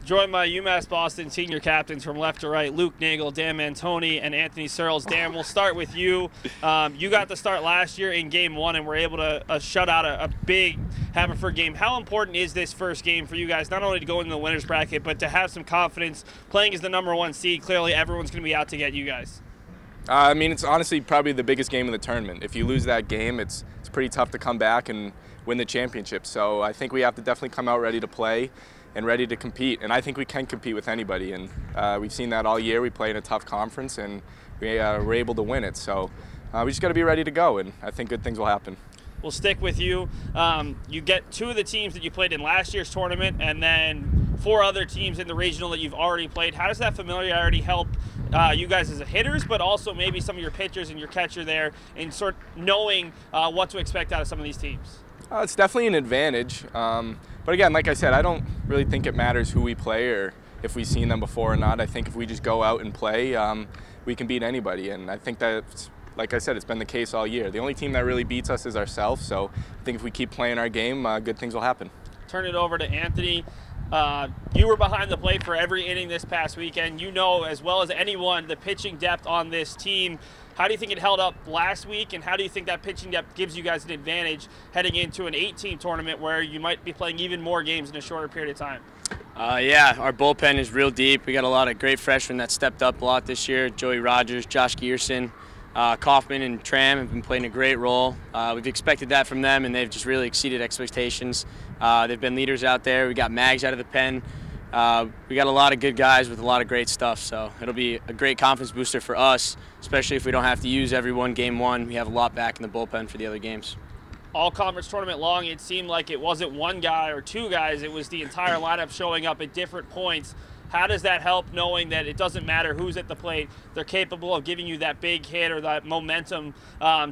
Joined by UMass Boston senior captains from left to right, Luke Nagle, Dan Mantoni, and Anthony Searles. Dan, we'll start with you. You got the start last year in Game 1 and were able to shut out a big Haverford game. How important is this first game for you guys, not only to go into the winner's bracket, but to have some confidence playing as the #1 seed? Clearly, everyone's going to be out to get you guys. I mean, it's honestly probably the biggest game of the tournament. If you lose that game, it's pretty tough to come back and win the championship. So I think we have to definitely come out ready to play and ready to compete. And I think we can compete with anybody. And we've seen that all year. We play in a tough conference, and we were able to win it. So we just got to be ready to go, and I think good things will happen. We'll stick with you. You get 2 of the teams that you played in last year's tournament, and then 4 other teams in the regional that you've already played. How does that familiarity help you guys as hitters, but also maybe some of your pitchers and your catcher there in sort of knowing what to expect out of some of these teams? It's definitely an advantage. But again, like I said, I don't really think it matters who we play or if we've seen them before or not. I think if we just go out and play, we can beat anybody. And I think that, like I said, it's been the case all year. The only team that really beats us is ourselves. So I think if we keep playing our game, good things will happen. Turn it over to Anthony. You were behind the plate for every inning this past weekend. You know as well as anyone the pitching depth on this team. How do you think it held up last week, and how do you think that pitching depth gives you guys an advantage heading into an 8-team tournament where you might be playing even more games in a shorter period of time? Yeah, our bullpen is real deep. We got a lot of great freshmen that stepped up a lot this year. Joey Rogers, Josh Gierson, Kaufman, and Tram have been playing a great role. We've expected that from them, and they've just really exceeded expectations. They've been leaders out there. We got Mags out of the pen. We got a lot of good guys with a lot of great stuff, so it'll be a great confidence booster for us, especially if we don't have to use everyone Game 1. We have a lot back in the bullpen for the other games. All conference tournament long, it seemed like it wasn't one guy or 2 guys, it was the entire lineup showing up at different points. How does that help knowing that it doesn't matter who's at the plate, they're capable of giving you that big hit or that momentum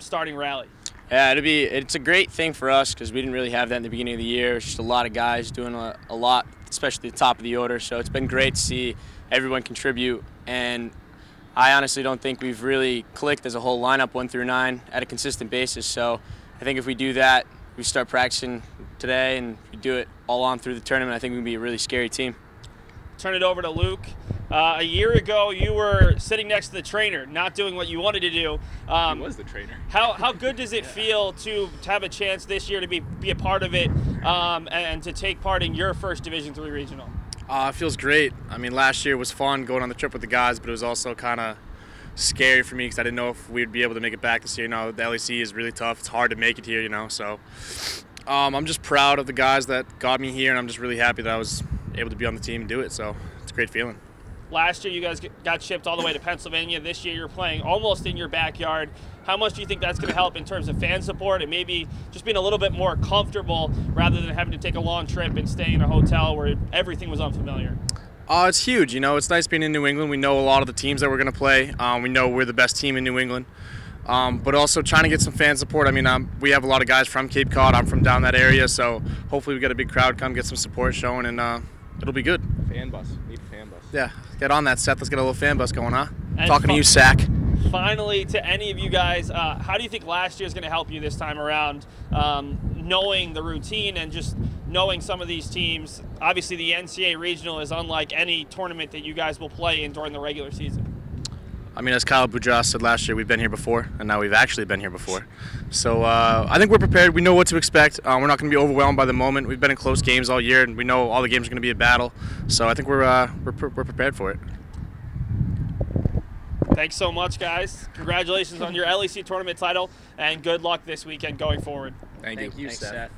starting rally? Yeah, it's a great thing for us because we didn't really have that in the beginning of the year. It's just a lot of guys doing a lot, especially the top of the order. So it's been great to see everyone contribute. And I honestly don't think we've really clicked as a whole lineup 1 through 9 at a consistent basis. So I think if we do that, we start practicing today and we do it all on through the tournament, I think we can be a really scary team. Turn it over to Luke. A year ago, you were sitting next to the trainer, not doing what you wanted to do. He was the trainer. How good does it feel to have a chance this year to be a part of it and to take part in your first Division III regional? It feels great. I mean, last year was fun going on the trip with the guys, but it was also kind of scary for me because I didn't know if we'd be able to make it back this year. You know, the LEC is really tough. It's hard to make it here, you know. So I'm just proud of the guys that got me here, and I'm just really happy that I was able to be on the team and do it. So it's a great feeling. Last year, you guys got shipped all the way to Pennsylvania. This year, you're playing almost in your backyard. How much do you think that's going to help in terms of fan support and maybe just being a little bit more comfortable rather than having to take a long trip and stay in a hotel where everything was unfamiliar? It's huge. You know, it's nice being in New England. We know a lot of the teams that we're going to play. We know we're the best team in New England. But also trying to get some fan support. I mean, we have a lot of guys from Cape Cod. I'm from down that area, so hopefully we get a big crowd come, get some support showing, and it'll be good. Fan bus. Need a fan bus. Yeah, get on that, Seth. Let's get a little fan bus going, huh? And talking to you, Sack. Finally, to any of you guys, how do you think last year is going to help you this time around, knowing the routine and just knowing some of these teams? Obviously, the NCAA regional is unlike any tournament that you guys will play in during the regular season. I mean, as Kyle Boudras said last year, we've been here before, and now we've actually been here before. So I think we're prepared. We know what to expect. We're not going to be overwhelmed by the moment. We've been in close games all year, and we know all the games are going to be a battle. So I think we're prepared for it. Thanks so much, guys. Congratulations on your LEC tournament title, and good luck this weekend going forward. Thank you. Thanks, Seth.